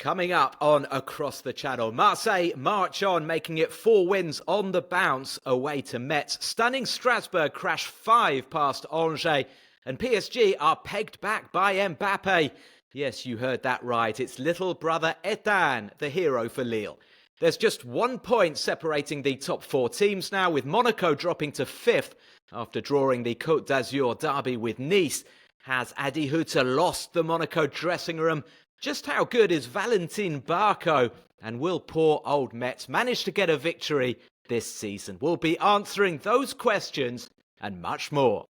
Coming up on Across the Channel, Marseille march on, making it 4 wins on the bounce away to Metz. Stunning Strasbourg crash 5 past Angers. And PSG are pegged back by Mbappé. Yes, you heard that right. It's little brother Etienne, the hero for Lille. There's just 1 point separating the top 4 teams now, with Monaco dropping to 5th after drawing the Côte d'Azur derby with Nice. Has Adi Hutter lost the Monaco dressing room? Just how good is Valentine Barco? And will poor old Metz manage to get a victory this season? We'll be answering those questions and much more.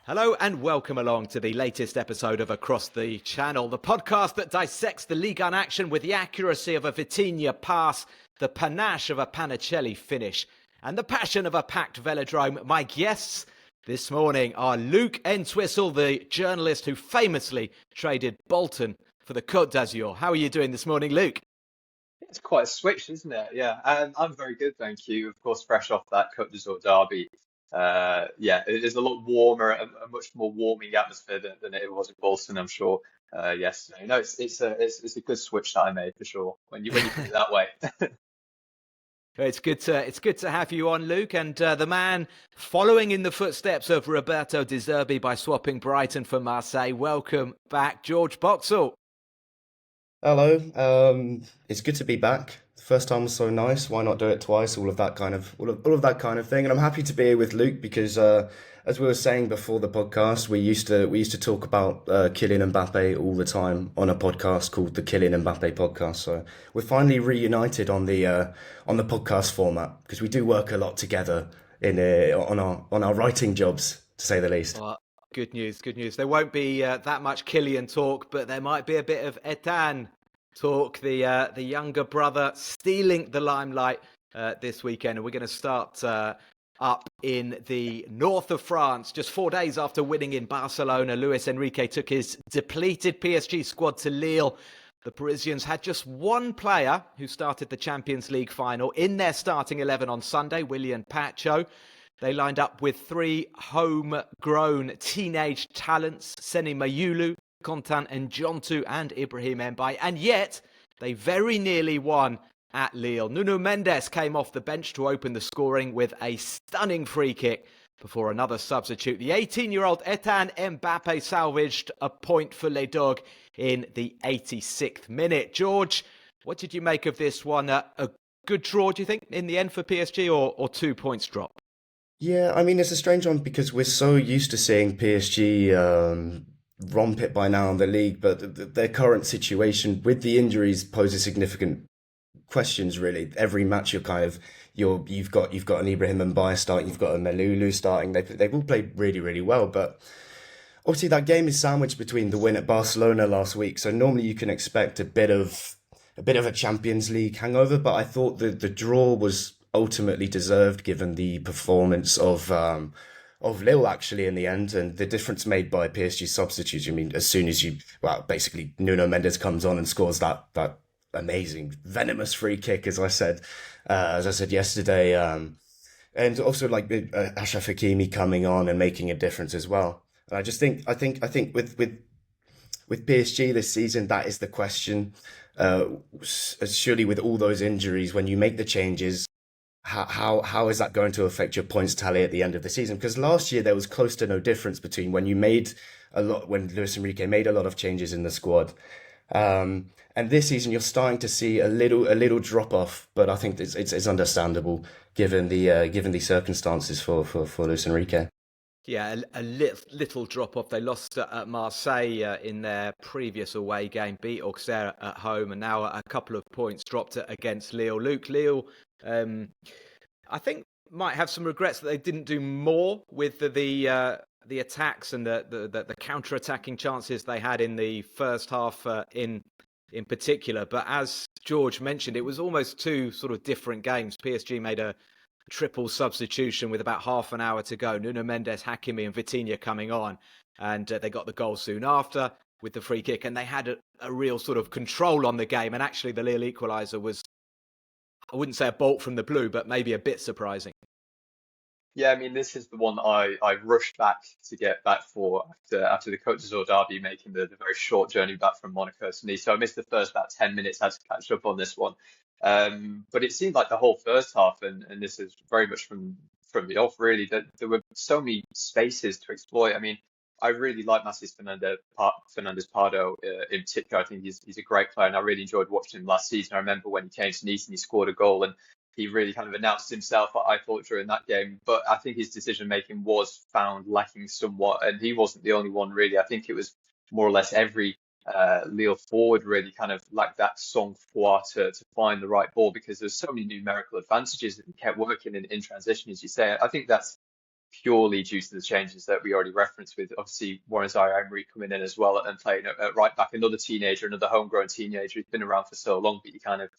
Hello and welcome along to the latest episode of Across the Channel, the podcast that dissects the Ligue 1 action with the accuracy of a Vitinha pass, the panache of a Panicelli finish, and the passion of a packed velodrome. My guests this morning are Luke Entwistle, the journalist who famously traded Bolton for the Côte d'Azur. How are you doing this morning, Luke? It's quite a switch, isn't it? Yeah, and I'm very good, thank you. Of course, fresh off that Côte d'Azur derby. It is a lot warmer, a much more warming atmosphere than it was in Bolton, I'm sure, yesterday. No, it's a good switch that I made for sure when you put it that way. It's good to have you on, Luke, and the man following in the footsteps of Roberto De Zerbi by swapping Brighton for Marseille. Welcome back, George Boxall. Hello, it's good to be back. The first time was so nice. Why not do it twice? All of that kind of thing. And I'm happy to be here with Luke because, as we were saying before the podcast, we used to talk about Kylian Mbappé all the time on a podcast called the Kylian Mbappé Podcast. So we're finally reunited on the podcast format because we do work a lot together on our writing jobs, to say the least. Good news. There won't be that much Kylian talk, but there might be a bit of Etienne talk, the younger brother stealing the limelight this weekend. And we're going to start up in the north of France. Just 4 days after winning in Barcelona, Luis Enrique took his depleted PSG squad to Lille. The Parisians had just one player who started the Champions League final in their starting 11 on Sunday, William Pacho. They lined up with 3 homegrown teenage talents, Seni Mayulu, Contan N'Jontu and Ibrahim Mbaye, and yet they very nearly won at Lille. Nuno Mendes came off the bench to open the scoring with a stunning free kick before another substitute. The 18-year-old Etienne Mbappé salvaged a point for Les Dogs in the 86th minute. George, what did you make of this one? A good draw, do you think, in the end for PSG, or 2 points drop? Yeah, I mean, it's a strange one because we're so used to seeing PSG romp it by now in the league, but their current situation with the injuries poses significant questions. Really, every match you've got an Ibrahim Mbaye starting, you've got a Melulu starting. They've all played really, really well, but obviously that game is sandwiched between the win at Barcelona last week. So normally you can expect a bit of a Champions League hangover, but I thought the draw was ultimately deserved given the performance of Lille actually in the end, and the difference made by PSG substitutes. I mean, as soon as basically Nuno Mendes comes on and scores that amazing venomous free kick, as I said yesterday, and also like Achraf Hakimi coming on and making a difference as well. And I think with PSG this season, that is the question. Surely with all those injuries, when you make the changes, how is that going to affect your points tally at the end of the season? Because last year there was close to no difference between when Luis Enrique made a lot of changes in the squad, and this season you're starting to see a little drop off. But I think it's understandable given the circumstances for Luis Enrique. Yeah, a little drop-off. They lost at Marseille in their previous away game, beat Auxerre at home, and now a couple of points dropped against Lille. Lille, I think, might have some regrets that they didn't do more with the attacks and the counter-attacking chances they had in the first half in particular. But as George mentioned, it was almost 2 sort of different games. PSG made a triple substitution with about half an hour to go. Nuno Mendes, Hakimi and Vitinha coming on, and they got the goal soon after with the free kick, and they had a real sort of control on the game. And actually the Lille equaliser was, I wouldn't say a bolt from the blue, but maybe a bit surprising. Yeah, I mean, this is the one I rushed back to get back for after the Côte d'Azur derby, making the very short journey back from Monaco to Nice. So I missed the first about 10 minutes, had to catch up on this one. But it seemed like the whole first half, and this is very much from the off, really, that there were so many spaces to exploit. I mean, I really like Massis Fernandez Pardo in particular. I think he's a great player, and I really enjoyed watching him last season. I remember when he came to Nice and he scored a goal, and he really kind of announced himself, I thought, during that game. But I think his decision making was found lacking somewhat, and he wasn't the only one, really. I think it was more or less every Lille forward really kind of lacked that sang-froid to find the right ball, because there's so many numerical advantages that he kept working in transition, as you say. I think that's purely due to the changes that we already referenced, with obviously Warren Zaire-Emery coming in as well and playing at right back, another teenager, another homegrown teenager who's been around for so long, but you kind of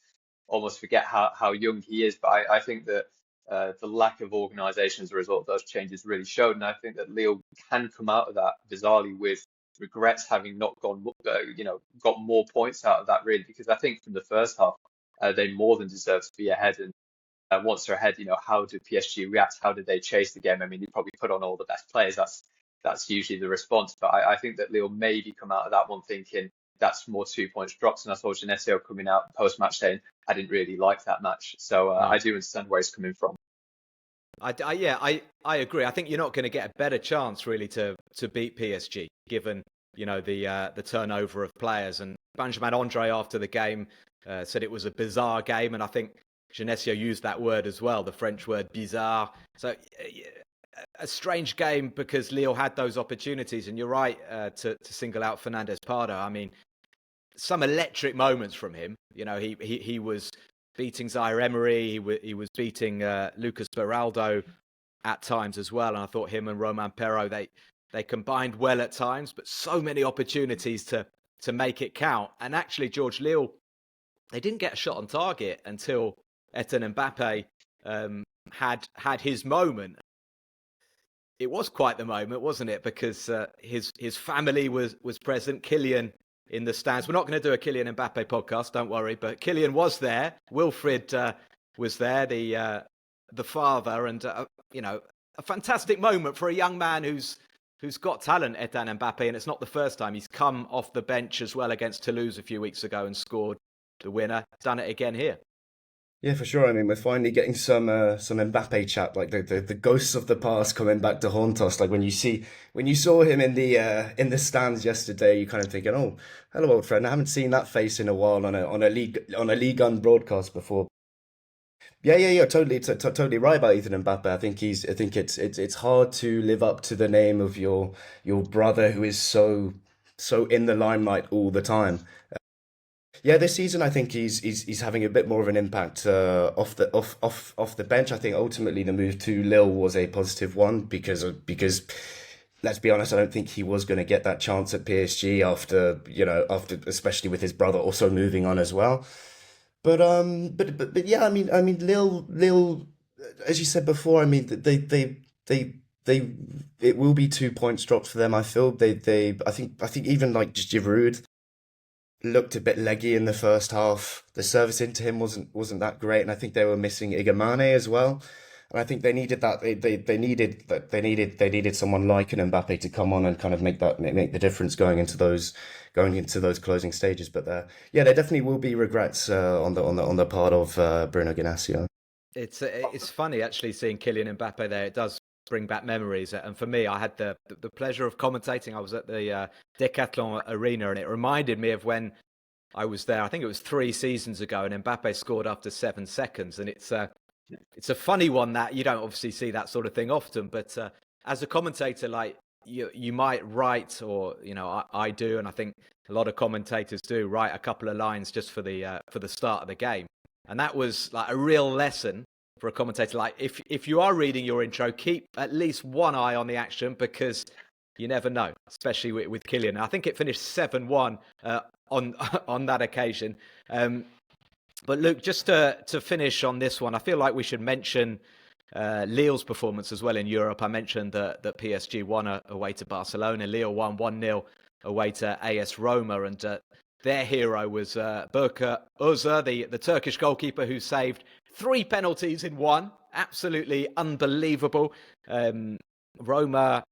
almost forget how young he is. But I think that the lack of organisation as a result of those changes really showed, and I think that Lille can come out of that bizarrely with regrets having not got more points out of that, really, because I think from the first half they more than deserve to be ahead. And once they're ahead, how did PSG react? How did they chase the game? I mean, they probably put on all the best players. That's usually the response. But I think that Lille maybe come out of that one thinking that's more 2 points dropped. And I saw Genesio coming out post-match saying, I didn't really like that match. So I do understand where he's coming from. I agree. I think you're not going to get a better chance really to beat PSG, given the turnover of players. And Benjamin Andre after the game said it was a bizarre game, and I think Genesio used that word as well, the French word bizarre. So a strange game because Lille had those opportunities, and you're right to single out Fernandez Pardo. I mean, some electric moments from him. He was beating Zaire-Emery, he was beating Lucas Beraldo at times as well, and I thought him and Romain Perraud, they combined well at times, but so many opportunities to make it count. And actually, George, Lille, they didn't get a shot on target until Etienne Mbappé had his moment. It was quite the moment, wasn't it? Because his family was present. Kylian in the stands. We're not going to do a Kylian Mbappé podcast, don't worry. But Kylian was there. Wilfried was there, the father, and a fantastic moment for a young man who's got talent, Etienne Mbappé, and it's not the first time. He's come off the bench as well against Toulouse a few weeks ago and scored the winner. Done it again here. Yeah, for sure. I mean, we're finally getting some Mbappé chat, like the ghosts of the past coming back to haunt us. Like when you saw him in the stands yesterday, you kind of thinking, "Oh, hello, old friend. I haven't seen that face in a while on a Ligue 1 broadcast before." Yeah. Totally right about Ethan Mbappé. I think it's hard to live up to the name of your brother who is so in the limelight all the time. Yeah, this season I think he's having a bit more of an impact off the bench. I think ultimately the move to Lille was a positive one because let's be honest, I don't think he was going to get that chance at PSG after especially with his brother also moving on as well. But yeah, I mean Lille, as you said before, I mean they it will be 2 points dropped for them. I feel I think even like Giroud looked a bit leggy in the first half. The service into him wasn't that great, and I think they were missing Igamane as well. And I think they needed that. They needed someone like an Mbappé to come on and kind of make the difference going into those closing stages. But yeah, there definitely will be regrets on the part of Bruno Genesio. It's funny actually seeing Kylian Mbappé there. It does bring back memories, and for me, I had the pleasure of commentating. I was at the Decathlon Arena, and it reminded me of when I was there. I think it was 3 seasons ago, and Mbappé scored after 7 seconds, and it's a funny one that you don't obviously see that sort of thing often. But as a commentator, like you might write, or I do, and I think a lot of commentators do write a couple of lines just for the start of the game, and that was like a real lesson for a commentator. Like if you are reading your intro, keep at least one eye on the action, because you never know, especially with Kylian. I think it finished 7-1 on that occasion. But Luke, just to finish on this one, I feel like we should mention Lille's performance as well in Europe. I mentioned that PSG won away to Barcelona. Lille won 1-0 away to AS Roma, and their hero was Berke Özer, the Turkish goalkeeper who saved 3 penalties in one. Absolutely unbelievable. Roma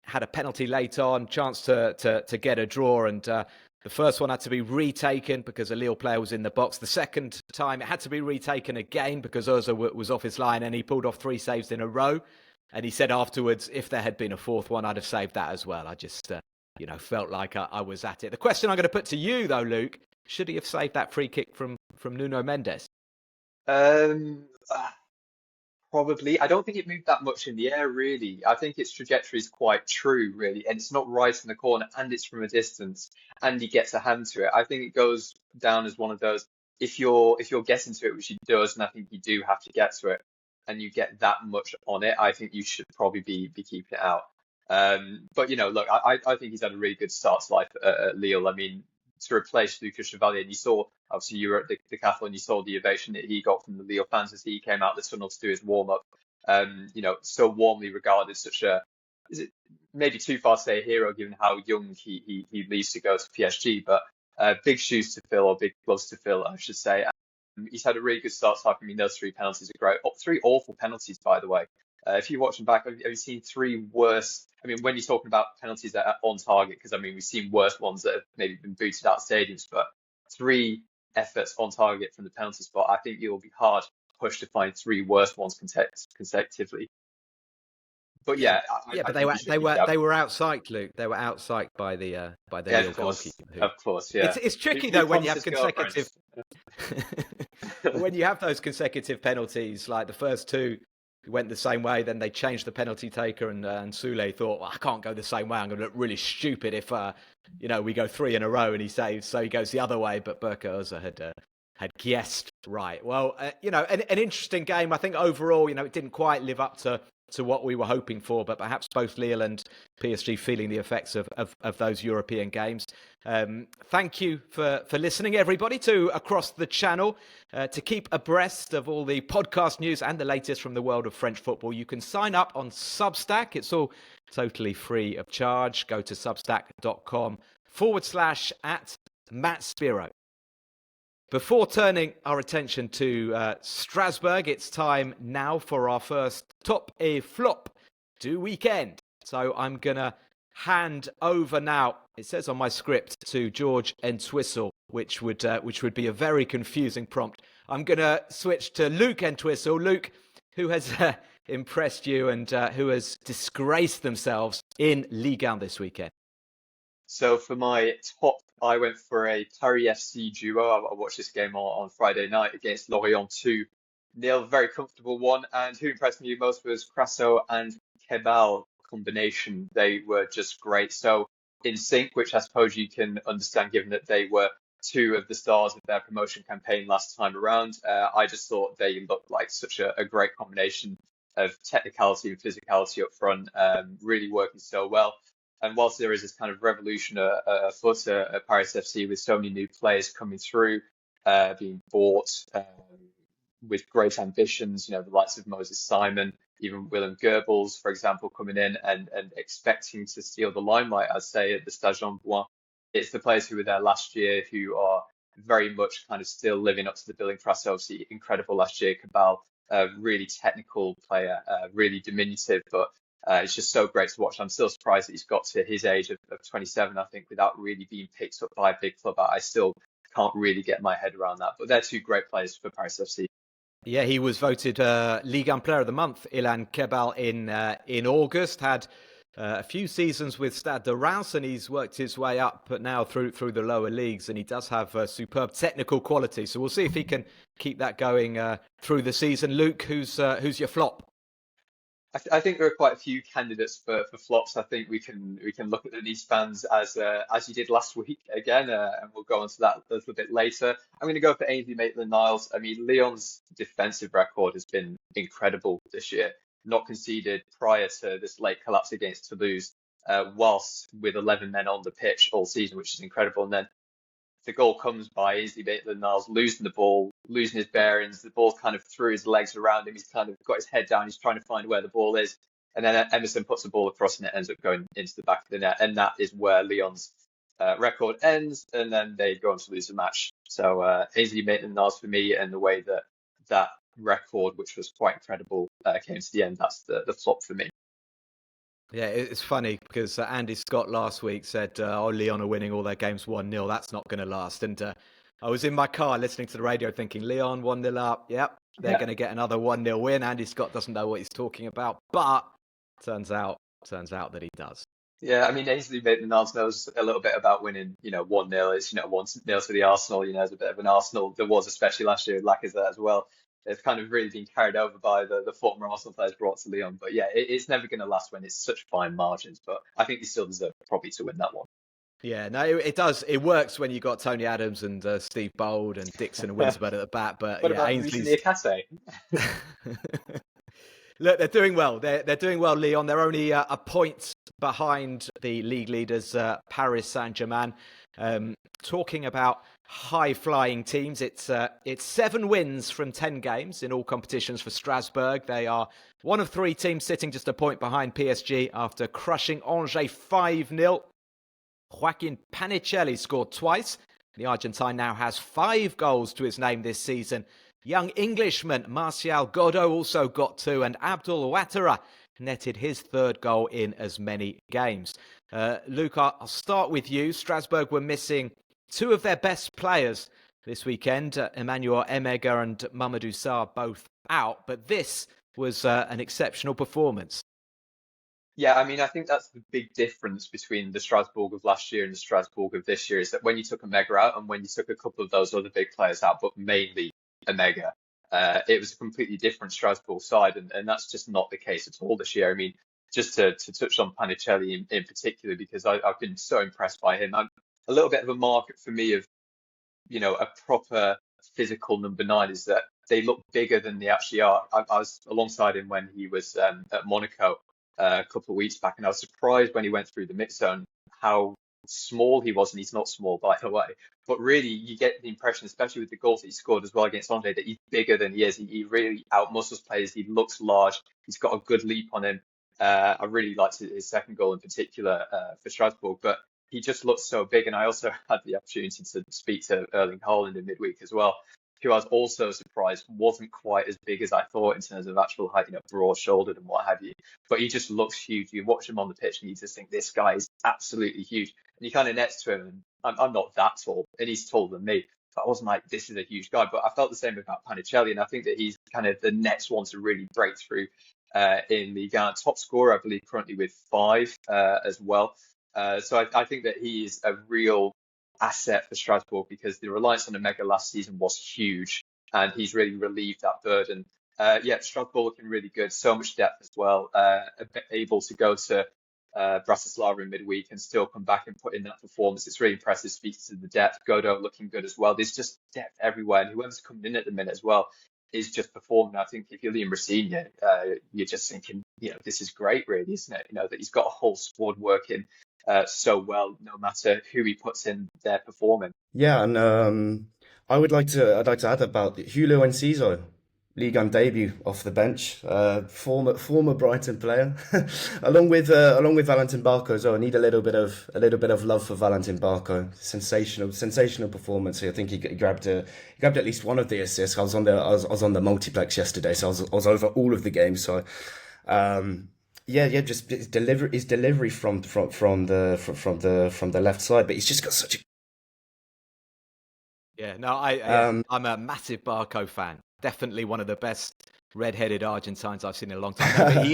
had a penalty late on, chance to get a draw, and the first one had to be retaken because a Lille player was in the box. The second time it had to be retaken again because Ozil was off his line, and he pulled off 3 saves in a row. And he said afterwards, if there had been a fourth one, I'd have saved that as well. I just, felt like I was at it. The question I'm going to put to you, though, Luke, should he have saved that free kick from Nuno Mendes? Probably. I don't think it moved that much in the air, really. I think its trajectory is quite true, really, and it's not right in the corner, and it's from a distance, and he gets a hand to it. I think it goes down as one of those. If you're getting to it, which he does, and I think you do have to get to it, and you get that much on it, I think you should probably be keeping it out. But look, I think he's had a really good start to life at Lille. I mean, to replace Lucas Chevalier, and you saw, obviously you were at the Decathlon, you saw the ovation that he got from the Lille fans as he came out the tunnel to do his warm-up. So warmly regarded, such a, is it maybe too far to say a hero given how young he leaves to go to PSG, but big shoes to fill, or big gloves to fill, I should say. He's had a really good start to life. I mean, those 3 penalties are great. 3 awful penalties, by the way. If you watch them back, have you seen 3 worse? I mean, when you're talking about penalties that are on target, because I mean, we've seen worse ones that have maybe been booted out of stadiums, but 3 efforts on target from the penalty spot, I think you'll be hard pushed to find 3 worse ones consecutively. But yeah, but they were outpsyched, Luke. They were outpsyched by the Lille goalkeeper. Of course, yeah. It's tricky though when you have consecutive. When you have those consecutive penalties, like the first 2 went the same way, then they changed the penalty taker, and Soulé thought, well, I can't go the same way. I'm going to look really stupid if we go 3 in a row and he saves, so he goes the other way. But Berke Ozil had guessed right. Well, an interesting game. I think overall, it didn't quite live up to what we were hoping for, but perhaps both Lille and PSG feeling the effects of those European games. Thank you for listening, everybody, to Across the Channel. To keep abreast of all the podcast news and the latest from the world of French football, you can sign up on Substack. It's all totally free of charge. Go to substack.com/@Matt Spiro. Before turning our attention to Strasbourg, it's time now for our first top et flop du weekend. So I'm going to hand over now, it says on my script, to George Entwistle, which would be a very confusing prompt. I'm going to switch to Luke Entwistle. Luke, who has impressed you and who has disgraced themselves in Ligue 1 this weekend? So for my top, I went for a Paris FC duo. I watched this game on Friday night against Lorient 2-0, very comfortable one. And who impressed me most was Crasso and Kebal combination. They were just great. So in sync, which I suppose you can understand given that they were 2 of the stars of their promotion campaign last time around. I just thought they looked like such a great combination of technicality and physicality up front, really working so well. And whilst there is this kind of revolution afoot at Paris FC with so many new players coming through, being bought with great ambitions, the likes of Moses Simon, even Willem Goebbels, for example, coming in and expecting to steal the limelight, I'd say, at the Stade Jean-Bouin. It's the players who were there last year who are very much kind of still living up to the billing. Crasso, obviously incredible last year. Cabal, really technical player, really diminutive, but it's just so great to watch. I'm still surprised that he's got to his age of 27, I think, without really being picked up by a big club. I still can't really get my head around that. But they're 2 great players for Paris FC. Yeah, he was voted Ligue 1 Player of the Month, Ilan Kebal, in August. Had a few seasons with Stade de Reims, and he's worked his way up now through the lower leagues, and he does have superb technical quality. So we'll see if he can keep that going through the season. Luke, who's your flop? I think there are quite a few candidates for flops. I think we can look at the Nice fans as you did last week again, and we'll go on to that a little bit later. I'm going to go for Ainsley Maitland-Niles. I mean, Lyon's defensive record has been incredible this year. Not conceded prior to this late collapse against Toulouse, whilst with 11 men on the pitch all season, which is incredible. And then the goal comes by Ainsley Maitland-Niles losing the ball, losing his bearings. The ball kind of threw his legs around him. He's kind of got his head down. He's trying to find where the ball is. And then Emerson puts the ball across and it ends up going into the back of the net. And that is where Lyon's record ends. And then they go on to lose the match. So Ainsley Maitland-Niles for me, and the way that record, which was quite incredible, came to the end. That's the flop for me. Yeah, it's funny because Andy Scott last week said, oh, Lyon are winning all their games 1-0. That's not going to last. And I was in my car listening to the radio thinking, Lyon 1-0 up. Yep, they're going to get another 1-0 win. Andy Scott doesn't know what he's talking about, but turns out that he does. Yeah, I mean, Ainsley Maitland-Niles knows a little bit about winning, 1-0. It's, 1-0 to the Arsenal, it's a bit of an Arsenal. There was, especially last year, with Lacazette as well. It's kind of really been carried over by the former Arsenal players brought to Lyon. But yeah, it's never going to last when it's such fine margins. But I think they still deserve probably to win that one. Yeah, no, it does. It works when you got Tony Adams and Steve Bold and Dixon and Winterbird at the back. But what yeah, about Ainsley's... Niakate? Look, they're doing well. They're doing well, Lyon. They're only a point behind the league leaders, Paris Saint-Germain. Talking about high-flying teams, it's 7 wins from 10 games in all competitions for Strasbourg. They are one of 3 teams sitting just a point behind PSG after crushing Angers 5-0. Joaquin Panicelli scored twice. The Argentine now has 5 goals to his name this season. Young Englishman Martial Godot also got 2, and Abdul Ouattara netted his 3rd goal in as many games. Luke, I'll start with you. Strasbourg were missing 2 of their best players this weekend. Emmanuel Emega and Mamadou Sarr both out, but this was an exceptional performance. Yeah, I mean, I think that's the big difference between the Strasbourg of last year and the Strasbourg of this year is that when you took Emega out and when you took a couple of those other big players out, but mainly Emega, it was a completely different Strasbourg side, and that's just not the case at all this year. I mean, just to touch on Panicelli in particular, because I've been so impressed by him. I'm a little bit of a market for me of, a proper physical number 9 is that they look bigger than they actually are. I was alongside him when he was at Monaco a couple of weeks back, and I was surprised when he went through the mix zone how small he was, and he's not small, by the way. But really, you get the impression, especially with the goals that he scored as well against Angers, that he's bigger than he is. He really outmuscles players. He looks large. He's got a good leap on him. I really liked his 2nd goal in particular for Strasbourg, but he just looks so big. And I also had the opportunity to speak to Erling Haaland in midweek as well, who I was also surprised wasn't quite as big as I thought in terms of actual height, broad-shouldered and what have you. But he just looks huge. You watch him on the pitch and you just think this guy is absolutely huge. And you kind of next to him, and I'm not that tall, and he's taller than me. So I wasn't like, this is a huge guy. But I felt the same about Panicelli, and I think that he's kind of the next one to really break through in the top scorer, I believe, currently with 5 as well. So I think that he is a real asset for Strasbourg because the reliance on Emega last season was huge, and he's really relieved that burden. Strasbourg looking really good, so much depth as well, able to go to Bratislava in midweek and still come back and put in that performance. It's really impressive, speaks to the depth. Godot looking good as well. There's just depth everywhere, and whoever's coming in at the minute as well is just performing. I think if you're Liam Rosenior, you're just thinking, this is great, really, isn't it? That he's got a whole squad working so well, no matter who he puts in there performing. Yeah, and I'd like to add about Julio Enciso, Ligue 1 debut off the bench, former Brighton player, along with Valentine Barco as well. I need a little bit of love for Valentine Barco. Sensational performance. I think he grabbed at least one of the assists. I was on the multiplex yesterday, so I was over all of the games. So. Just his delivery from the left side, but he's just got such a... Yeah, no, I'm a massive Barco fan. Definitely one of the best red-headed Argentines I've seen in a long time. No, but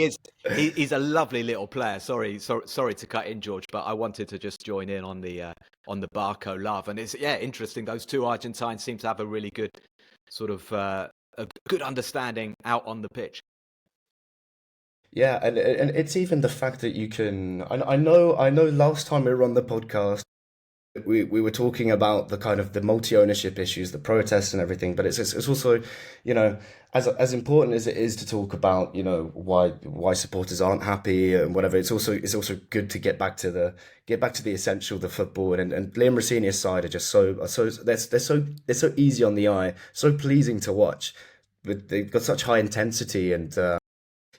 he's a lovely little player. Sorry to cut in, George, but I wanted to just join in on the Barco love. And it's interesting. Those 2 Argentines seem to have a really good sort of a good understanding out on the pitch. Yeah, and it's even the fact that you can. I know. Last time we were on the podcast, we were talking about the kind of the multi-ownership issues, the protests and everything. But it's also, as important as it is to talk about, why supporters aren't happy and whatever. It's also good to get back to the essential, the football. And Liam Rosenior's side are just they're so easy on the eye, so pleasing to watch. But they've got such high intensity and.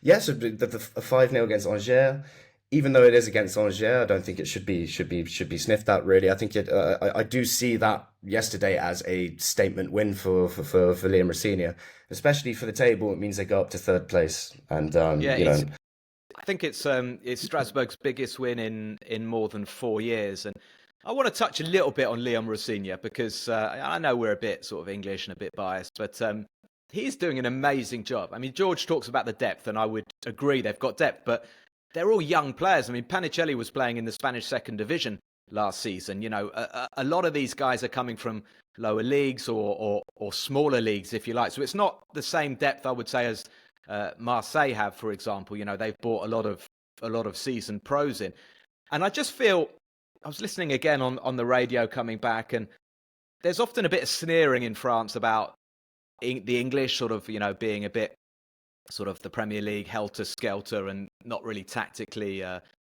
So the 5-0 against Angers, even though it is against Angers, I don't think it should be sniffed at. Really, I think I do see that yesterday as a statement win for Liam Rosenior, especially for the table. It means they go up to third place, and I think it's Strasbourg's biggest win in more than 4 years, and I want to touch a little bit on Liam Rosenior because I know we're a bit sort of English and a bit biased, but he's doing an amazing job. I mean, George talks about the depth, and I would agree they've got depth, but they're all young players. I mean, Panicelli was playing in the Spanish second division last season. You know, a lot of these guys are coming from lower leagues or smaller leagues, if you like. So it's not the same depth, I would say, as Marseille have, for example. You know, they've brought a lot of seasoned pros in, and I just feel I was listening again on the radio coming back, and there's often a bit of sneering in France about the English sort of, you know, being a bit sort of the Premier League helter-skelter and not really tactically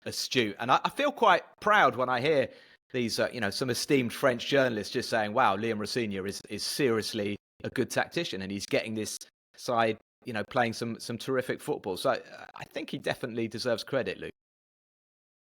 astute. And I feel quite proud when I hear these, some esteemed French journalists just saying, wow, Liam Rosenior is seriously a good tactician and he's getting this side, you know, playing some terrific football. So I think he definitely deserves credit, Luke.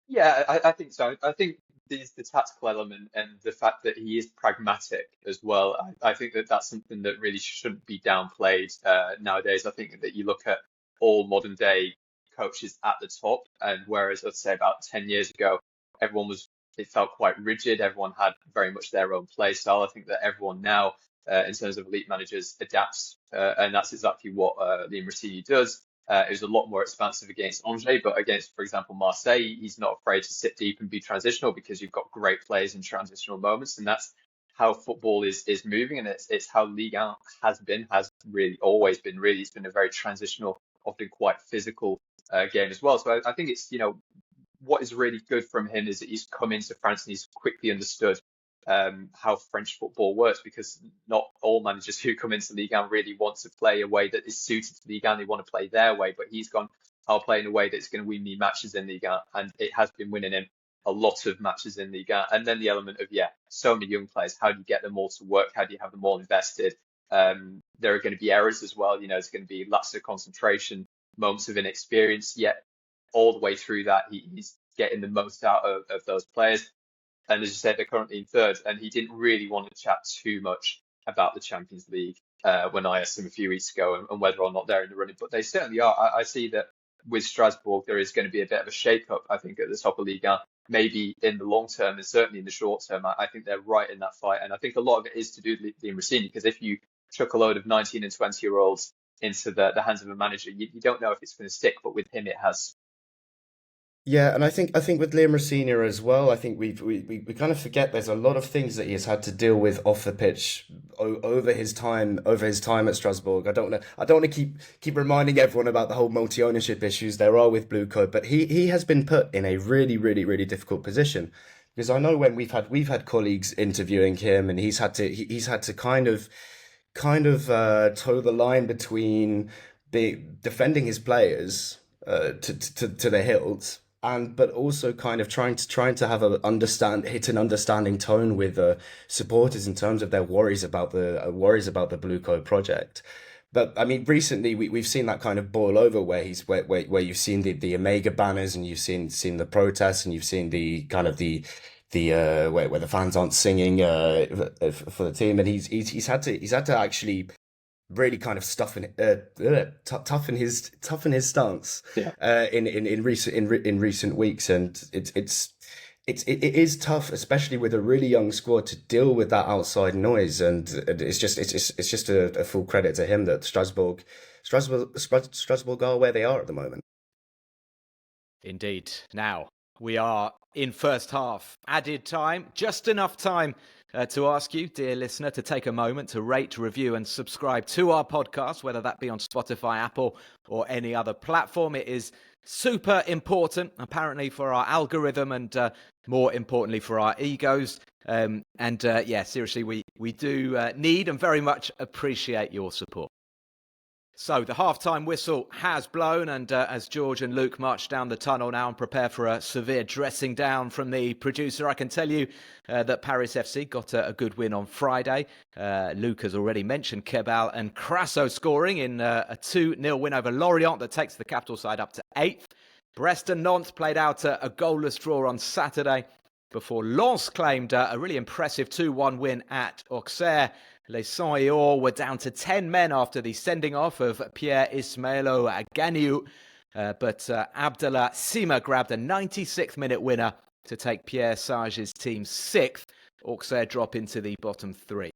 Yeah, I think so. I think the tactical element and the fact that he is pragmatic as well. I think that's something that really shouldn't be downplayed nowadays. I think that you look at all modern day coaches at the top, and whereas I'd say about 10 years ago, it felt quite rigid. Everyone had very much their own play style. I think that everyone now, in terms of elite managers, adapts, and that's exactly what Liam Rosenior does. It was a lot more expansive against Angers, but against, for example, Marseille, he's not afraid to sit deep and be transitional because you've got great players in transitional moments, and that's how football is moving, and it's how Ligue 1 has really always been. Really, it's been a very transitional, often quite physical game as well. So I think it's, you know, what is really good from him is that he's come into France and he's quickly understood how French football works, because not all managers who come into Ligue 1 really want to play a way that is suited to Ligue 1. They want to play their way, but he's gone, I'll play in a way that's going to win me matches in Ligue 1, and it has been winning him a lot of matches in Ligue 1. And then the element of, so many young players, how do you get them all to work? How do you have them all invested? There are going to be errors as well. You know, it's going to be lapses of concentration, moments of inexperience, yet all the way through that, he's getting the most out of those players. And as you said, they're currently in third, and he didn't really want to chat too much about the Champions League when I asked him a few weeks ago and whether or not they're in the running. But they certainly are. I see that with Strasbourg, there is going to be a bit of a shake-up, I think, at the top of Ligue 1, maybe in the long term and certainly in the short term. I think they're right in that fight. And I think a lot of it is to do with Liam Rosenior, because if you chuck a load of 19 and 20-year-olds into the hands of a manager, you don't know if it's going to stick, but with him, it has. Yeah, and I think with Liam Rosenior as well, I think we kind of forget there's a lot of things that he has had to deal with off the pitch over his time at Strasbourg. I don't want to keep reminding everyone about the whole multi-ownership issues there are with Blue Coat, but he has been put in a really, really, really difficult position, because I know when we've had colleagues interviewing him, and he's had to kind of toe the line between defending his players to the hilt, but also kind of trying to have hit an understanding tone with supporters in terms of their worries about the Blue Coat project. But I mean, recently we've seen that kind of boil over where you've seen the Omega banners, and you've seen the protests, and you've seen the kind of the where the fans aren't singing for the team, and he's had to actually really kind of toughen his stance in recent weeks, and it is tough, especially with a really young squad, to deal with that outside noise. And it's just a full credit to him that Strasbourg are where they are at the moment. Indeed. Now we are in first half added time, just enough time to ask you, dear listener, to take a moment to rate, review and subscribe to our podcast, whether that be on Spotify, Apple or any other platform. It is super important, apparently, for our algorithm and more importantly for our egos. Seriously, we do need and very much appreciate your support. So the halftime whistle has blown, and as George and Luke march down the tunnel now and prepare for a severe dressing down from the producer, I can tell you that Paris FC got a good win on Friday. Luke has already mentioned Kebal and Crasso scoring in a 2-0 win over Lorient that takes the capital side up to 8th. Brest and Nantes played out a goalless draw on Saturday before Lens claimed a really impressive 2-1 win at Auxerre. Les Saint-Éors were down to 10 men after the sending off of Pierre Ismailo Ganiou, but Abdallah Sima grabbed a 96th minute winner to take Pierre Sage's team 6th. Auxerre drop into the bottom 3.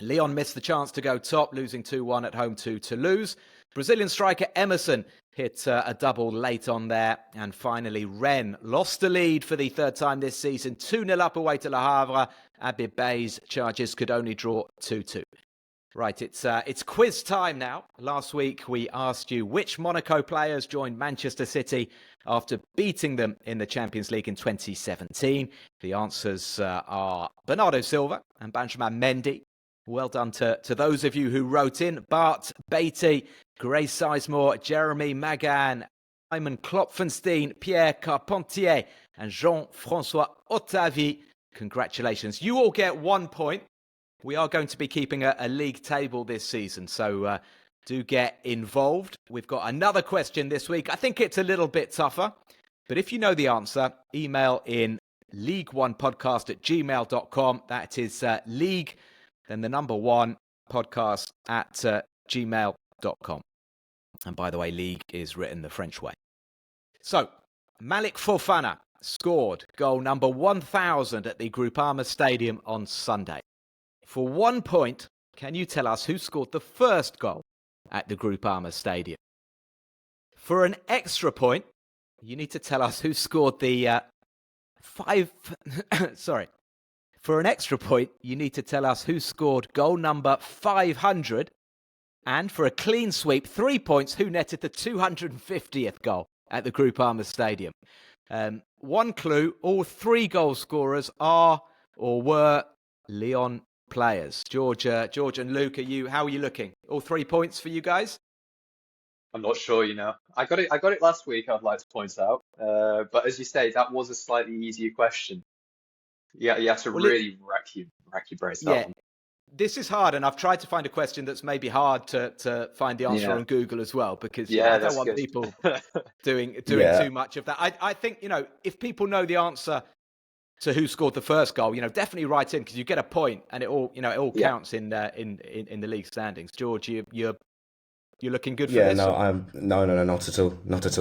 Lyon missed the chance to go top, losing 2-1 at home to Toulouse. Brazilian striker Emerson hit a double late on there. And finally, Rennes lost the lead for the third time this season. 2-0 up away to Le Havre. Abib Bey's charges could only draw 2-2. Right, it's quiz time now. Last week, we asked you which Monaco players joined Manchester City after beating them in the Champions League in 2017. The answers are Bernardo Silva and Benjamin Mendy. Well done to those of you who wrote in. Bart Beatty, Grace Sizemore, Jeremy Magan, Simon Klopfenstein, Pierre Carpentier, and Jean-François Otavi. Congratulations. You all get 1 point. We are going to be keeping a league table this season, so do get involved. We've got another question this week. I think it's a little bit tougher, but if you know the answer, email in league1podcast@gmail.com. That is league, then the number 1 podcast at gmail.com. And by the way, league is written the French way. So, Malik Fofana scored goal number 1000 at the Groupama Stadium on Sunday. For 1 point, can you tell us who scored the first goal at the Groupama Stadium? For an extra point, you need to tell us who scored the For an extra point, you need to tell us who scored goal number 500. And for a clean sweep, 3 points, who netted the 250th goal at the Groupama Stadium. 1 clue, all 3 goal scorers are or were Lyon players. George and Luke, how are you looking? All 3 points for you guys? I'm not sure, I got it last week, I'd like to point out. But as you say, that was a slightly easier question. Yeah, you have to really rack your brains that one. This is hard, and I've tried to find a question that's maybe hard to find the answer on Google as well, because I don't want people doing too much of that. I think, if people know the answer to who scored the first goal, definitely write in, because you get a point, and it all counts in the league standings. George, you're looking good for this? No, not at all. Not at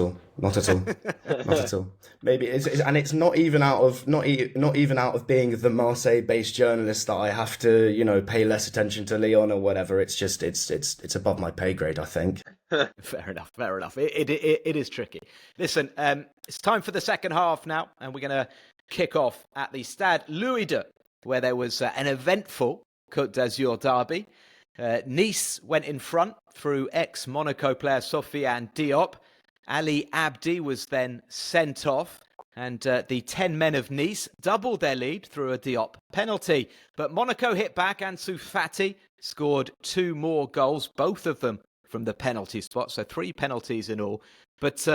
all. Maybe it's not even out of being the Marseille-based journalist that I have to, pay less attention to Lyon or whatever. It's just it's above my pay grade, I think. Fair enough. It is tricky. Listen, it's time for the second half now, and we're going to kick off at the Stade Louis II, where there was an eventful Côte d'Azur derby. Nice went in front through ex-Monaco player Sofiane Diop. Ali Abdi was then sent off, and the 10 men of Nice doubled their lead through a Diop penalty. But Monaco hit back. Ansu Fati scored 2 more goals, both of them from the penalty spot, so 3 penalties in all. But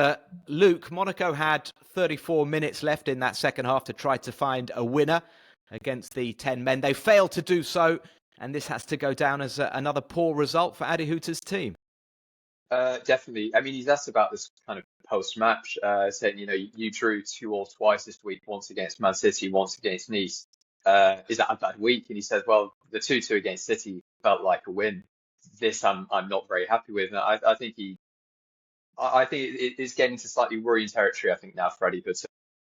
Luke, Monaco had 34 minutes left in that second half to try to find a winner against the 10 men. They failed to do so, and this has to go down as another poor result for Adi Hütter's team. Definitely. I mean, he's asked about this kind of post-match, saying, you drew 2-2 twice this week, once against Man City, once against Nice. Is that a bad week? And he says, well, the 2-2 against City felt like a win. This I'm not very happy with. And I think it's getting to slightly worrying territory, I think, now for Adi Hütter.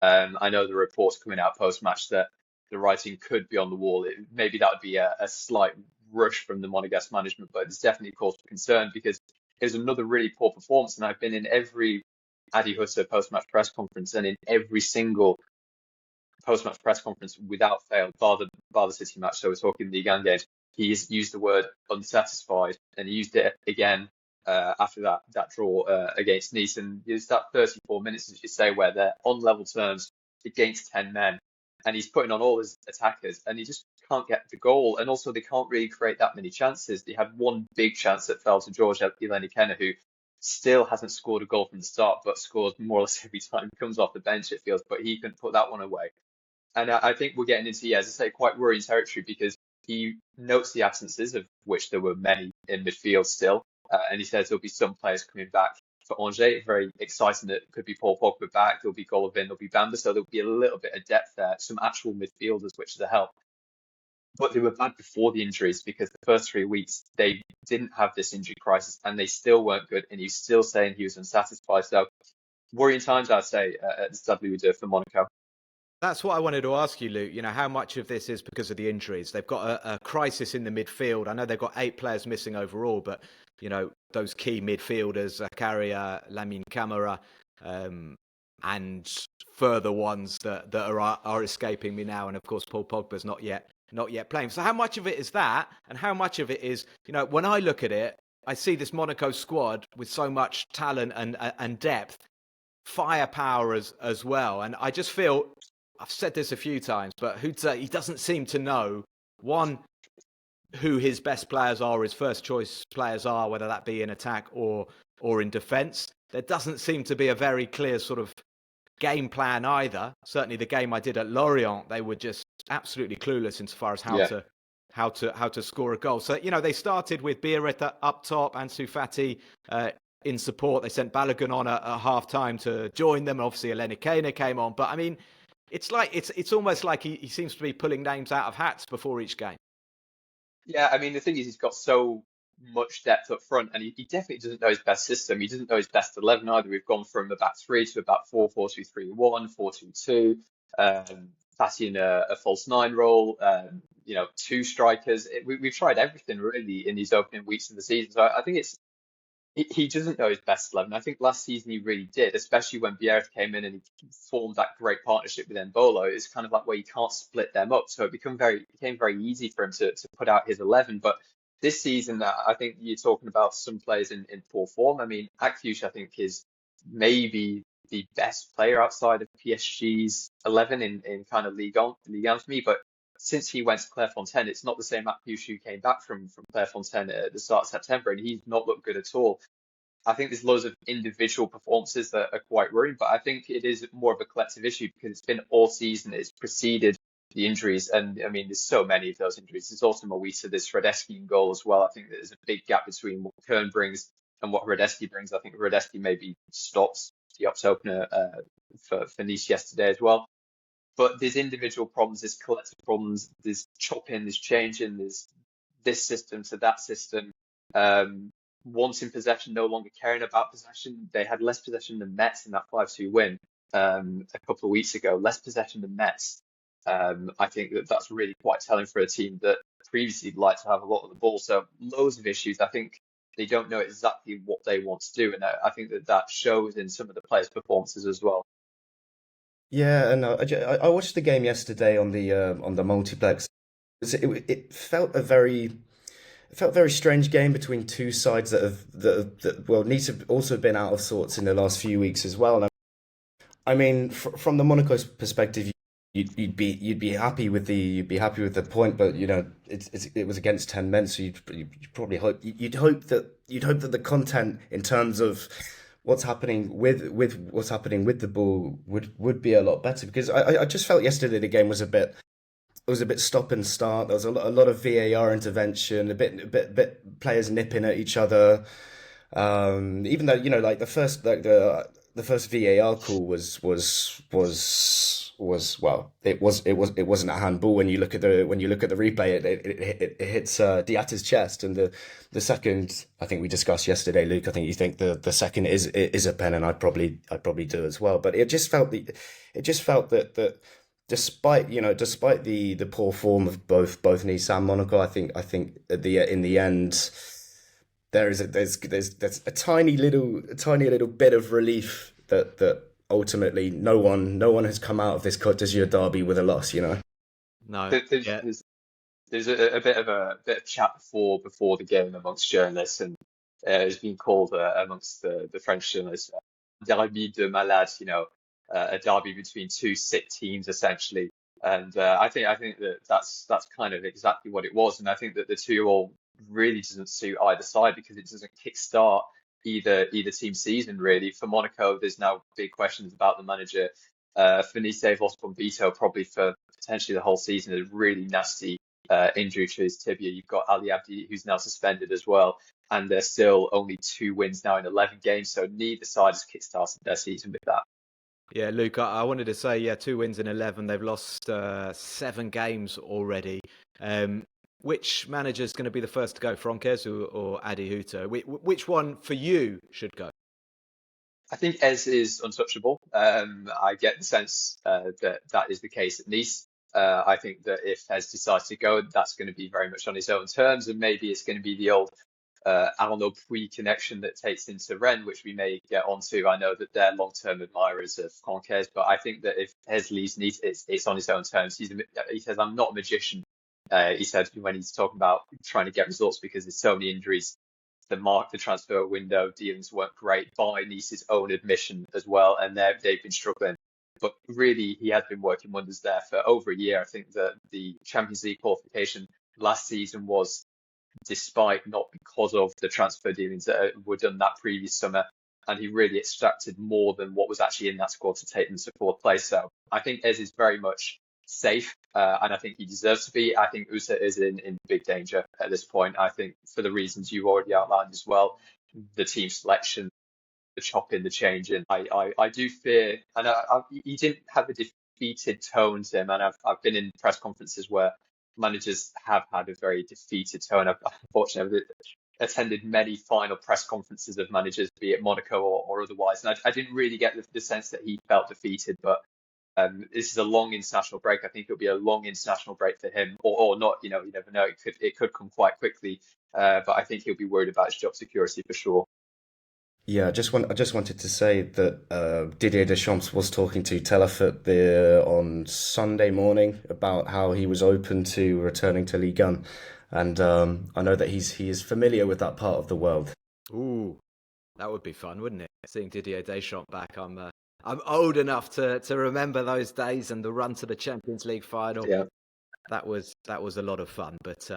I know the reports coming out post-match that the writing could be on the wall. Maybe that would be a slight rush from the Monegasque management, but it's definitely cause for concern, because it was another really poor performance. And I've been in every Adi Hütter post-match press conference, and in every single post-match press conference without fail, bar the City match. So we're talking the Ligue 1 games. He's used the word unsatisfied, and he used it again after that draw against Nice. And it's that 34 minutes, as you say, where they're on level terms against 10 men. And he's putting on all his attackers, and he just can't get the goal. And also, they can't really create that many chances. They had one big chance that fell to George Eleni-Kena, who still hasn't scored a goal from the start, but scores more or less every time he comes off the bench, it feels. But he couldn't put that one away. And I think we're getting into, as I say, quite worrying territory, because he notes the absences, of which there were many in midfield still. And he says there'll be some players coming back for Angers. Very exciting that it could be Paul Pogba back. There'll be Golovin, there'll be Bamba, so there'll be a little bit of depth there. Some actual midfielders, which is a help. But they were bad before the injuries because the first 3 weeks they didn't have this injury crisis and they still weren't good. And he was still saying he was unsatisfied. So worrying times, I'd say, at the Stade Louis II for Monaco. That's what I wanted to ask you, Luke. How much of this is because of the injuries? They've got a crisis in the midfield. I know they've got 8 players missing overall, but those key midfielders, Zakaria, Lamine Camara, and further ones that are escaping me now. And of course, Paul Pogba's not yet playing. So how much of it is that, and how much of it is, when I look at it, I see this Monaco squad with so much talent and depth, firepower as well, and I just feel, I've said this a few times, but he doesn't seem to know, one, who his best players are, his first choice players are, whether that be in attack or in defence. There doesn't seem to be a very clear sort of game plan either. Certainly the game I did at Lorient, they were just absolutely clueless insofar as how to score a goal. So, they started with Biarritz up top, Ansu Fati in support. They sent Balogun on at half time to join them. Obviously, Eleni Kane came on. But I mean, it's almost like he seems to be pulling names out of hats before each game. Yeah, I mean, the thing is, he's got so much depth up front, and he definitely doesn't know his best system. He doesn't know his best 11 either. We've gone from a back 3 to a back 4, 4-2-3-1, 4-2-2, Fati in a false 9 role, 2 strikers. We've tried everything really in these opening weeks of the season. So I think he doesn't know his best 11. I think last season he really did, especially when Biarritz came in and he formed that great partnership with Embolo. It's kind of like where you can't split them up. So it became very easy for him to put out his 11. But this season, I think you're talking about some players in poor form. I mean, Akfush, I think, is maybe the best player outside of PSG's 11 in kind of Ligue 1 for me. But since he went to Clairefontaine, it's not the same Akfush who came back from Clairefontaine at the start of September, and he's not looked good at all. I think there's loads of individual performances that are quite worrying, but I think it is more of a collective issue because it's been all season. It's preceded the injuries, and I mean, there's so many of those injuries. There's also Moisa, there's Radetzky in goal as well. I think there's a big gap between what Kern brings and what Radetzky brings. I think Radetzky maybe stops the Ops opener for Nice yesterday as well. But there's individual problems, there's collective problems, there's chopping, there's changing, there's this system to that system. Wanting possession, no longer caring about possession. They had less possession than Metz in that 5-2 win a couple of weeks ago, less possession than Metz. I think that's really quite telling for a team that previously liked to have a lot of the ball. So loads of issues. I think they don't know exactly what they want to do. And I think that shows in some of the players' performances as well. Yeah, and I watched the game yesterday on the multiplex. It felt a very strange game between two sides that need to also been out of sorts in the last few weeks as well. And I mean, from the Monaco's perspective, you'd be happy with the point, but it was against 10 men, so you'd probably hope that the content in terms of what's happening with the ball would be a lot better, because I just felt yesterday the game was a bit stop and start. There was a lot of VAR intervention, a bit players nipping at each other. Even though like the first VAR call was well, it wasn't a handball when you look at the replay. It hits Diatta's chest, and the second, I think we discussed yesterday, Luke. I think you think the second is a pen, and I'd probably do as well. But it just felt that despite the poor form of both Nice and Monaco, I think in the end there's a tiny little bit of relief that ultimately no one has come out of this Côte d'Azur derby with a loss. No. There's a bit of chat before the game amongst journalists, and it's been called amongst the French journalists derby de malades, a derby between two sick teams essentially. And I think that's kind of exactly what it was. And I think that the 2-2 really doesn't suit either side, because it doesn't kickstart either team's season really. For Monaco, there's now big questions about the manager. For Nice, they've lost Bombito probably for potentially the whole season. A really nasty injury to his tibia. You've got Ali Abdi, who's now suspended as well. and they're still only 2 wins now in 11 games. So neither side has kickstarted their season with that. Yeah, Luke, I wanted to say, 2 wins in 11. They've lost 7 games already. Which manager's going to be the first to go, Frances or Adi Hütter? Which one for you should go? I think Ez is untouchable. I get the sense that is the case at Nice. I think that if Ez decides to go, that's going to be very much on his own terms, and maybe it's going to be the old Arnaud Puy connection that takes into Rennes, which we may get onto. I know that they're long-term admirers of Francaise, but I think that if Ez leaves Nice, it's on his own terms. He says, "I'm not a magician." He said when he's talking about trying to get results because there's so many injuries. The transfer window dealings weren't great by Nice's own admission as well, and they've been struggling. But really, he has been working wonders there for over a year. I think that the Champions League qualification last season was despite, not because of the transfer dealings that were done that previous summer. And he really extracted more than what was actually in that squad to take them to fourth place. So I think Ez is very much safe, and I think he deserves to be. I think Usa is in big danger at this point. I think for the reasons you already outlined as well, the team selection, the chopping, the changing. I do fear, and he didn't have a defeated tone to him, and I've been in press conferences where managers have had a very defeated tone. Unfortunately, I've attended many final press conferences of managers, be it Monaco or otherwise, and I didn't really get the sense that he felt defeated. But this is a long international break. I think it'll be a long international break for him, or not. You never know. It could come quite quickly. But I think he'll be worried about his job security for sure. Yeah, I just wanted to say that Didier Deschamps was talking to Telefoot on Sunday morning about how he was open to returning to Ligue 1, and I know that he is familiar with that part of the world. Ooh, that would be fun, wouldn't it? Seeing Didier Deschamps back. I'm old enough to remember those days and the run to the Champions League final. Yeah, that was a lot of fun. But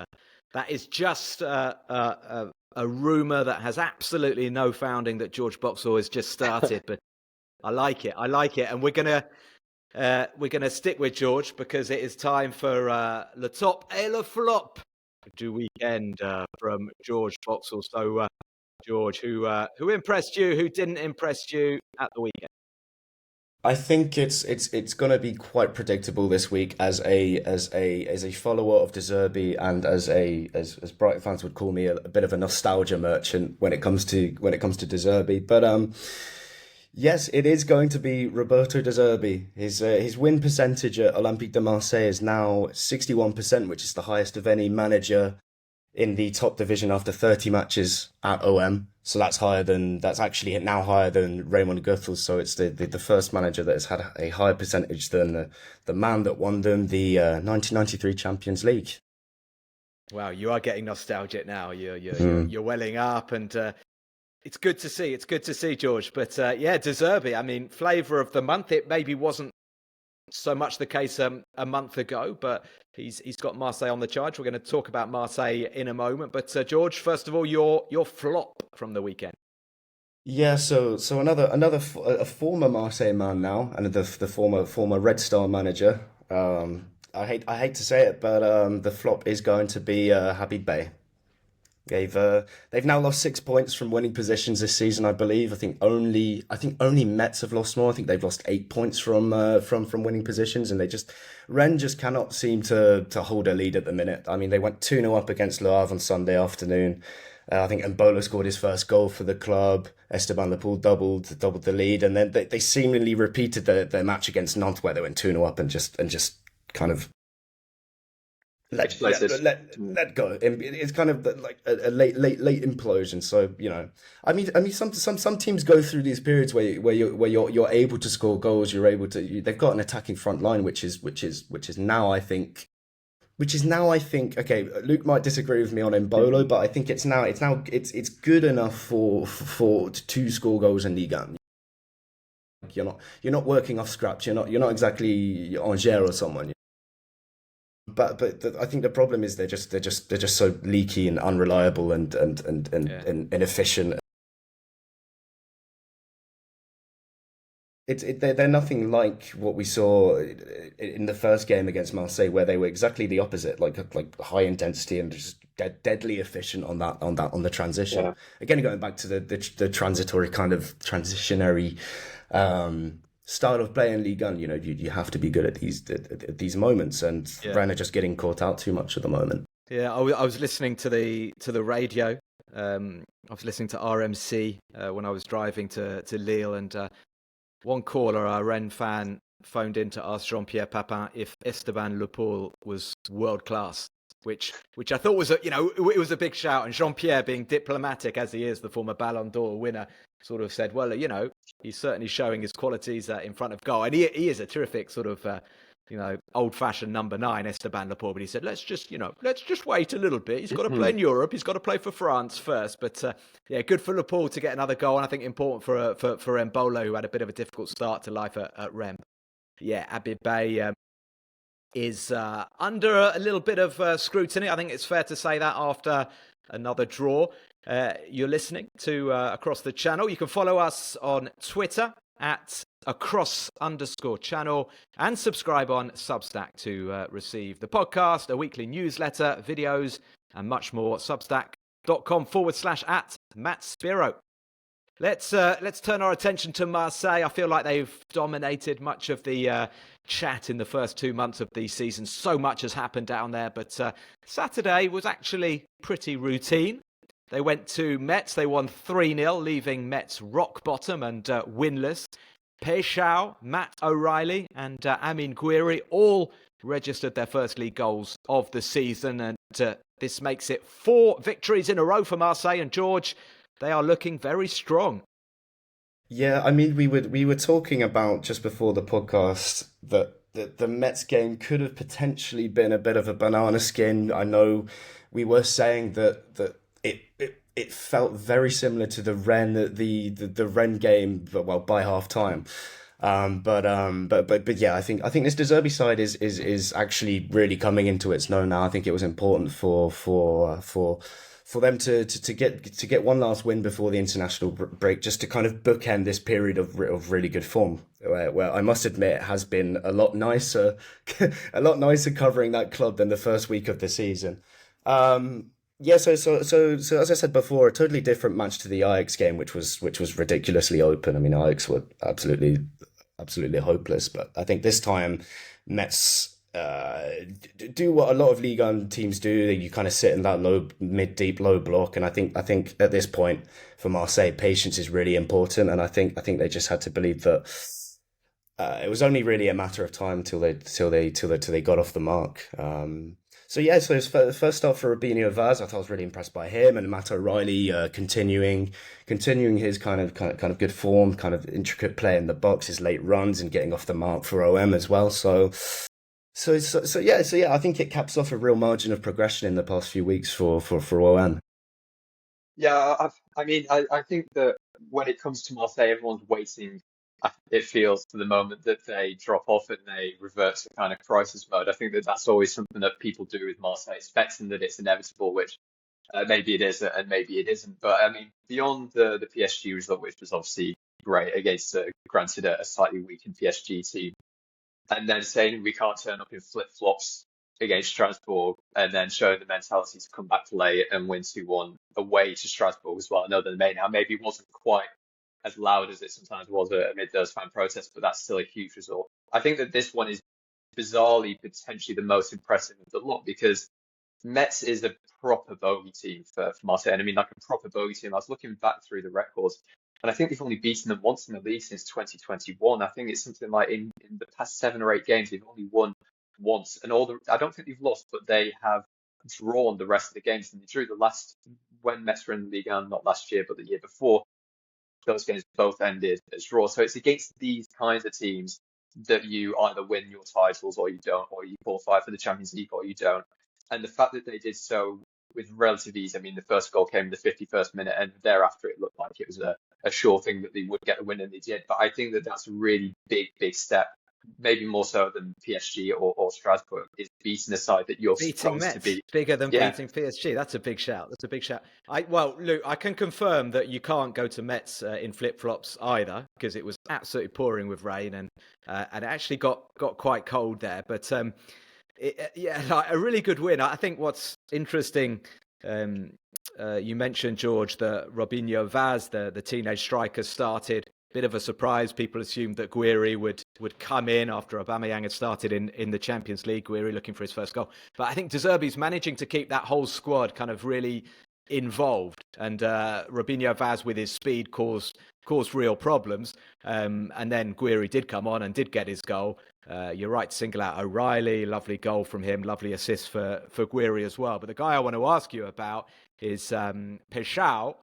that is just a rumour that has absolutely no founding that George Boxall has just started. But I like it, and we're gonna stick with George because it is time for le top et le flop du weekend from George Boxall. So George, who impressed you? Who didn't impress you at the weekend? I think it's going to be quite predictable this week as a follower of De Zerbi, and as Brighton fans would call me, a bit of a nostalgia merchant when it comes to De Zerbi. But yes, it is going to be Roberto De Zerbi. His win percentage at Olympique de Marseille is now 61%, which is the highest of any manager in the top division after 30 matches at OM. So that's actually now higher than Raymond Goethals. So it's the first manager that has had a higher percentage than the man that won them the 1993 Champions League. Wow, you are getting nostalgic now. You're welling up, and it's good to see. It's good to see, George. But De Zerbi, I mean, flavour of the month. It maybe wasn't so much the case a month ago, but he's got Marseille on the charge. We're going to talk about Marseille in a moment. But George, first of all, your flop from the weekend. Yeah, so another former Marseille man now, and the former Red Star manager. I hate to say it, but the flop is going to be Habib Beye. They've now lost 6 points from winning positions this season, I believe. I think only Metz have lost more. I think they've lost 8 points from winning positions, and Rennes just cannot seem to hold a lead at the minute. I mean, they went 2-0 up against Le Havre on Sunday afternoon. I think Mbola scored his first goal for the club. Esteban Lepoul doubled the lead, and then they seemingly repeated their match against Nantes, where they went 2-0 up and just kind of let go. It's kind of like a late implosion. So I mean, some teams go through these periods where you're able to score goals. They've got an attacking front line, which is now I think. Okay, Luke might disagree with me on Embolo, but I think it's good enough for to score goals in Ligue 1. You're not working off scraps. You're not exactly Angers or someone. But I think the problem is they're just so leaky and unreliable and inefficient. They're nothing like what we saw in the first game against Marseille, where they were exactly the opposite, like high intensity and just deadly efficient on the transition. Yeah. Again, going back to the transitory kind of transitionary style of play in Ligue 1, you have to be good at these moments, and Rennes are just getting caught out too much at the moment. Yeah, I was listening to the radio. I was listening to RMC when I was driving to Lille, and one caller, a Rennes fan, phoned in to ask Jean-Pierre Papin if Esteban Lepaul was world class, which I thought was it was a big shout. And Jean-Pierre, being diplomatic as he is, the former Ballon d'Or winner, sort of said, well, he's certainly showing his qualities in front of goal, and he is a terrific sort of old-fashioned number 9, Esteban Lepaul. But he said, let's just wait a little bit. He's got to play in Europe. He's got to play for France first. But good for Lepaul to get another goal, and I think important for Mbolo, who had a bit of a difficult start to life at Rennes. Yeah, Abibe is under a little bit of scrutiny. I think it's fair to say that after another draw. You're listening to Across the Channel. You can follow us on Twitter at @across_channel and subscribe on Substack to receive the podcast, a weekly newsletter, videos, and much more. Substack.com/@Matt Spiro. Let's turn our attention to Marseille. I feel like they've dominated much of the chat in the first 2 months of the season. So much has happened down there, but Saturday was actually pretty routine. They went to Metz. They won 3-0, leaving Metz rock bottom and winless. Peshao, Matt O'Reilly, and Amin Gouiri all registered their first league goals of the season, and this makes it 4 victories in a row for Marseille. And George, they are looking very strong. Yeah, I mean, we were talking about just before the podcast that the Metz game could have potentially been a bit of a banana skin. I know we were saying that it felt very similar to the Rennes game, well, by half time. But yeah, I think this De Zerbi side is actually really coming into its own now. I think it was important for them to get one last win before the international break, just to kind of bookend this period of really good form, where I must admit it has been a lot nicer covering that club than the first week of the season. Yeah, so as I said before, a totally different match to the Ajax game, which was ridiculously open. I mean, Ajax were absolutely hopeless, but I think this time Metz do what a lot of Ligue 1 teams do. You kind of sit in that mid-deep low block, and I think at this point for Marseille, patience is really important, and I think they just had to believe that it was only really a matter of time till they got off the mark. So his first start for Robinho Vaz, I thought I was really impressed by him, and Matt O'Reilly continuing his kind of good form, kind of intricate play in the box, his late runs, and getting off the mark for OM as well. So yeah, I think it caps off a real margin of progression in the past few weeks for OM. Yeah, I think that when it comes to Marseille, everyone's waiting. It feels for the moment that they drop off and they revert to kind of crisis mode. I think that that's always something that people do with Marseille, expecting that it's inevitable, which maybe it is and maybe it isn't. But I mean, beyond the PSG result, which was obviously great against, granted, a slightly weakened PSG team, and then saying we can't turn up in flip-flops against Strasbourg, and then showing the mentality to come back to late and win 2-1 away to Strasbourg as well. I know that maybe it wasn't quite as loud as it sometimes was amid those fan protests, but that's still a huge result. I think that this one is bizarrely potentially the most impressive of the lot, because Metz is a proper bogey team for Marseille. And I mean, like a proper bogey team. I was looking back through the records, and I think they've only beaten them once in the league since 2021. I think it's something like in the past 7 or 8 games, they've only won once. And I don't think they've lost, but they have drawn the rest of the games. And they drew the last, when Metz were in the league, not last year, but the year before. Those games both ended as draws. So it's against these kinds of teams that you either win your titles or you don't, or you qualify for the Champions League or you don't. And the fact that they did so with relative ease, I mean, the first goal came in the 51st minute, and thereafter it looked like it was a sure thing that they would get the win, and they did. But I think that that's a really big step, maybe more so than PSG or Strasbourg, is beating a side that you're supposed Metz, to beat. Bigger than beating PSG. That's a big shout. Luke, I can confirm that you can't go to Metz in flip-flops either, because it was absolutely pouring with rain, and it actually got quite cold there. But a really good win. I think what's interesting You mentioned, George, that Robinho Vaz, the teenage striker, started. Bit of a surprise. People assumed that Guiri would come in after Aubameyang had started in the Champions League. Guiri looking for his first goal. But I think De Zerbi's managing to keep that whole squad kind of really involved. And Robinho Vaz, with his speed, caused real problems. And then Guiri did come on and did get his goal. You're right to single out O'Reilly. Lovely goal from him. Lovely assist for Guiri as well. But the guy I want to ask you about is Peixão,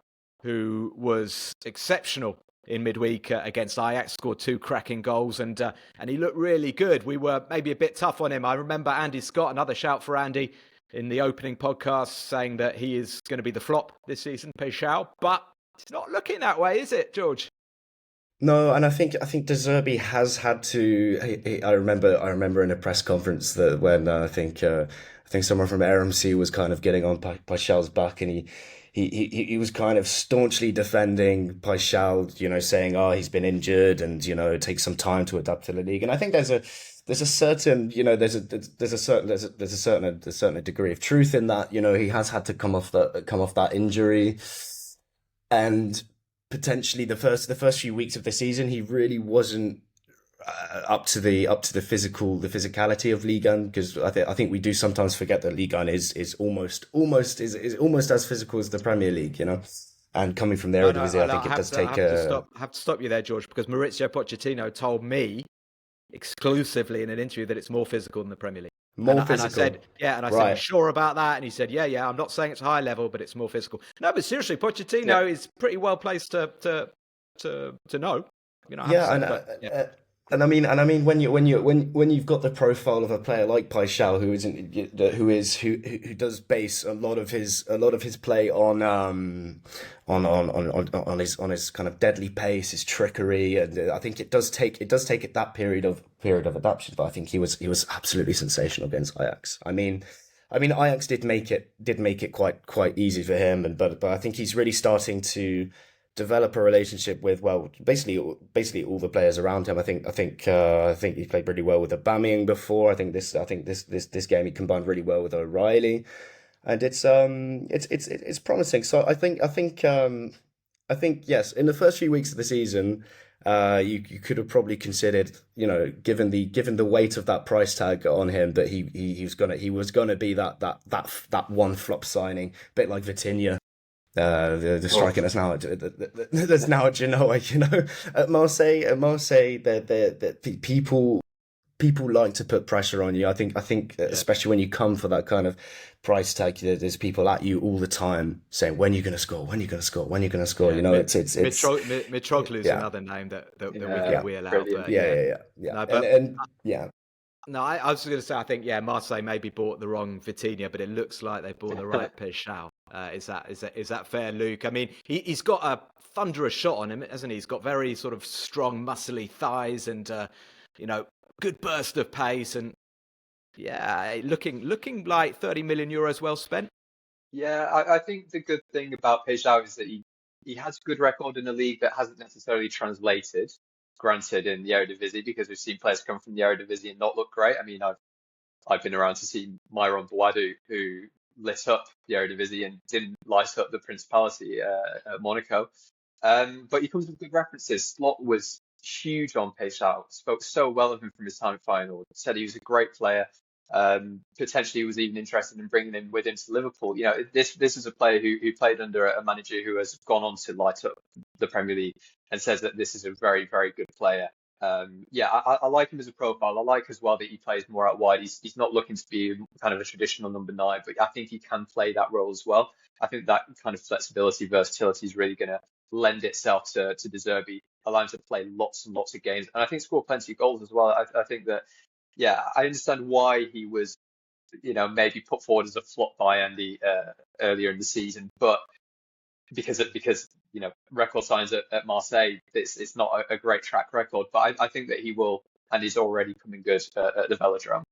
who was exceptional in midweek against Ajax, scored 2 cracking goals, and he looked really good. We were maybe a bit tough on him. I remember Andy Scott, another shout for Andy, in the opening podcast, saying that he is going to be the flop this season, Peixão, but it's not looking that way, is it, George? No, and I think De Zerbi has had to. I remember in a press conference that when I think someone from RMC was kind of getting on Peixão's back, and he was kind of staunchly defending Peixão, saying, oh, he's been injured, and it takes some time to adapt to the league. And I think there's a certain degree of truth in that. He has had to come off that injury, and potentially the first few weeks of the season he really wasn't up to the physicality of Ligue 1, because I think we do sometimes forget that Ligue 1 is almost as physical as the Premier League, And coming from there, I think it does take. I have to stop you there, George, because Maurizio Pochettino told me exclusively in an interview that it's more physical than the Premier League. More physical. And I said, right. You sure about that? And he said, yeah, I'm not saying it's high level, but it's more physical. No, but seriously, Pochettino is pretty well placed to know. And I mean, when you've got the profile of a player like Peixão, who does base a lot of his play on his kind of deadly pace, his trickery, and I think it does take it that period of adaptation. But I think he was absolutely sensational against Ajax. I mean, Ajax did make it quite easy for him, but I think he's really starting to develop a relationship with basically all the players around him. I think he played really well with Aubameyang before. I think this game he combined really well with O'Reilly, and it's promising. So I think yes, in the first few weeks of the season, you could have probably considered, given the weight of that price tag on him, that he was gonna be that one flop signing, a bit like Vitinha. The striker that's now at Genoa, at Marseille, the people like to put pressure on you. I think especially when you come for that kind of price tag, there's people at you all the time saying, when are you going to score? When are you going to score? When are you going to score? It's Mitroglou is another name that we can wheel out. Yeah. No, I was going to say, I think, Marseille maybe bought the wrong Vitinha, but it looks like they bought the right Peixão. Is that fair, Luke? I mean, he's got a thunderous shot on him, hasn't he? He's got very sort of strong, muscly thighs, and good burst of pace, and looking like 30 million euros well spent. Yeah, I think the good thing about Peixão is that he has a good record in a league that hasn't necessarily translated. Granted, in the Eredivisie, because we've seen players come from the Eredivisie and not look great. I mean, I've been around to see Myron Boadou, who lit up the Eredivisie and didn't light up the Principality at Monaco. But he comes with good references. Slot was huge on Peixão, spoke so well of him from his time at Feyenoord, said he was a great player. Potentially he was even interested in bringing him with him to Liverpool. This is a player who played under a manager who has gone on to light up the Premier League and says that this is a very, very good player. I like him as a profile. I like as well that he plays more out wide. He's not looking to be kind of a traditional number 9, but I think he can play that role as well. I think that kind of flexibility, versatility is really going to lend itself to De Zerbi, allow him to play lots and lots of games, and I think score plenty of goals as well. I think that, I understand why he was, maybe put forward as a flop by Andy earlier in the season, but because record signs at Marseille, it's not a great track record, but I think that he will, and he's already coming good at the Velodrome.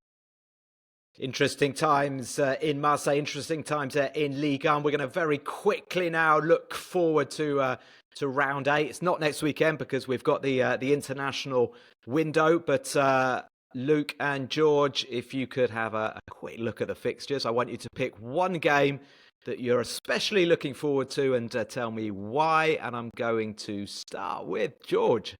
Interesting times in Marseille, interesting times in Ligue 1. We're going to very quickly now look forward to round 8. It's not next weekend because we've got the international window, but Luke and George, if you could have a quick look at the fixtures, I want you to pick one game that you're especially looking forward to, and tell me why. And I'm going to start with George.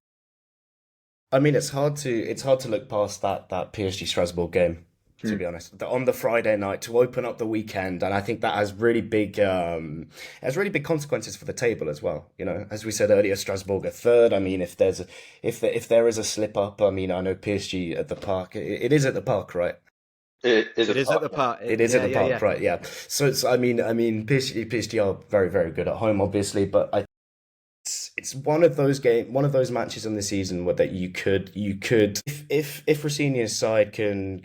I mean, it's hard to look past that PSG Strasbourg game, to be honest. On the Friday night to open up the weekend, and I think that has really big consequences for the table as well. You know, as we said earlier, Strasbourg are third. I mean, if there is a slip up, I mean, I know PSG at the park. It is at the park, right? It is at the park. It is at the park, right? Yeah. So I mean, PSG are very, very good at home, obviously, but it's one of those matches in the season where that you could if Rossini's side can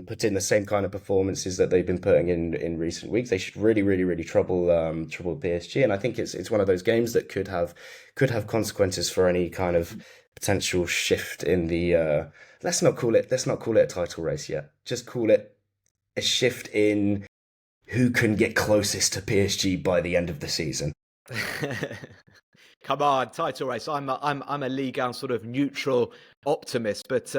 put in the same kind of performances that they've been putting in recent weeks, they should really trouble PSG. And I think it's one of those games that could have consequences for any kind of potential shift in the let's not call it a title race yet. Just call it a shift in who can get closest to PSG by the end of the season. Come on, title race. I'm a Ligue 1 sort of neutral optimist, but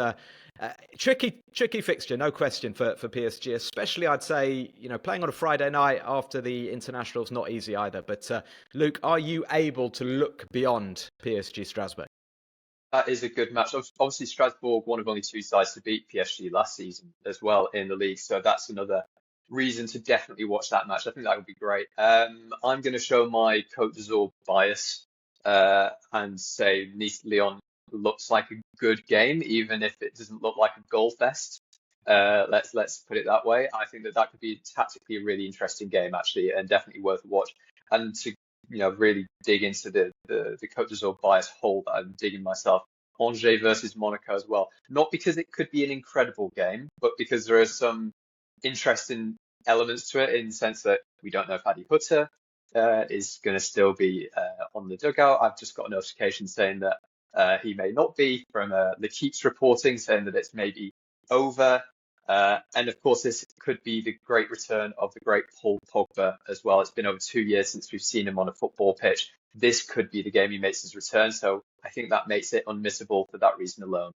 tricky fixture, no question for PSG. Especially, I'd say, playing on a Friday night after the international's not easy either. But Luke, are you able to look beyond PSG Strasbourg? That is a good match. Obviously, Strasbourg, one of only two sides to beat PSG last season as well in the league. So that's another reason to definitely watch that match. I think that would be great. I'm going to show my Côte d'Azur bias and say Nice-Lyon looks like a good game, even if it doesn't look like a goal fest. Let's put it that way. I think that could be tactically a really interesting game, actually, and definitely worth a watch. And to really dig into the Côte d'Azur bias hole that I'm digging myself. Angers versus Monaco as well. Not because it could be an incredible game, but because there are some interesting elements to it in the sense that we don't know if Adi Hutter is going to still be on the dugout. I've just got a notification saying that he may not be from L'Equipe's reporting, saying that it's maybe over. And of course, this could be the great return of the great Paul Pogba as well. It's been over 2 years since we've seen him on a football pitch. This could be the game he makes his return. So I think that makes it unmissable for that reason alone.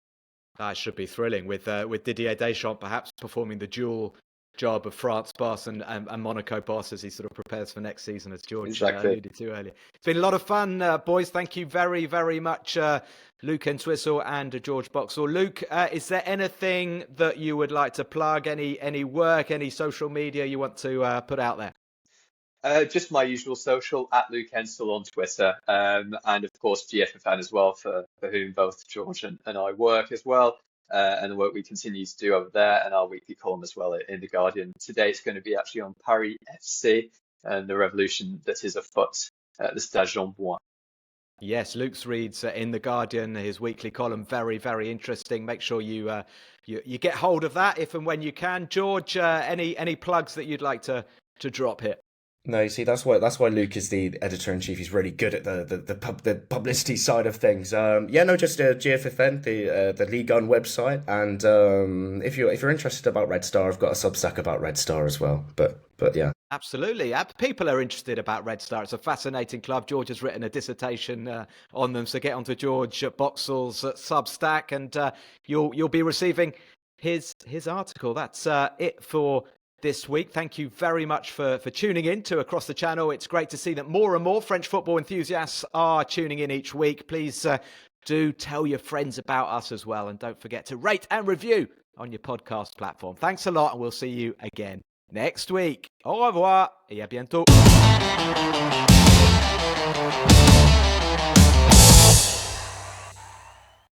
That should be thrilling with Didier Deschamps perhaps performing the dual job of France boss and Monaco boss as he sort of prepares for next season, as George alluded to earlier. It's been a lot of fun, boys. Thank you very, very much, Luke Entwistle and George Boxall. Luke, is there anything that you would like to plug? Any work, any social media you want to put out there? Just my usual social, at Luke Entwistle on Twitter, and of course GFFN as well, for whom both George and I work as well. And the work we continue to do over there, and our weekly column as well in The Guardian. Today it's going to be actually on Paris FC and the revolution that is afoot at the Stade Jean-Bouin. Yes, Luke's reads in The Guardian, his weekly column, very, very interesting. Make sure you get hold of that if and when you can. George, any plugs that you'd like to drop here? No, you see, that's why Luke is the editor-in-chief. He's really good at the publicity side of things. Just GFFN, the Ligue 1 website, and if you're interested about Red Star, I've got a Substack about Red Star as well. But yeah, absolutely, people are interested about Red Star. It's a fascinating club. George has written a dissertation on them, so get onto George Boxall's Substack, and you'll be receiving his article. That's it for this week. Thank you very much for tuning in to Across the Channel. It's great to see that more and more French football enthusiasts are tuning in each week. Please do tell your friends about us as well. And don't forget to rate and review on your podcast platform. Thanks a lot, and we'll see you again next week. Au revoir et à bientôt.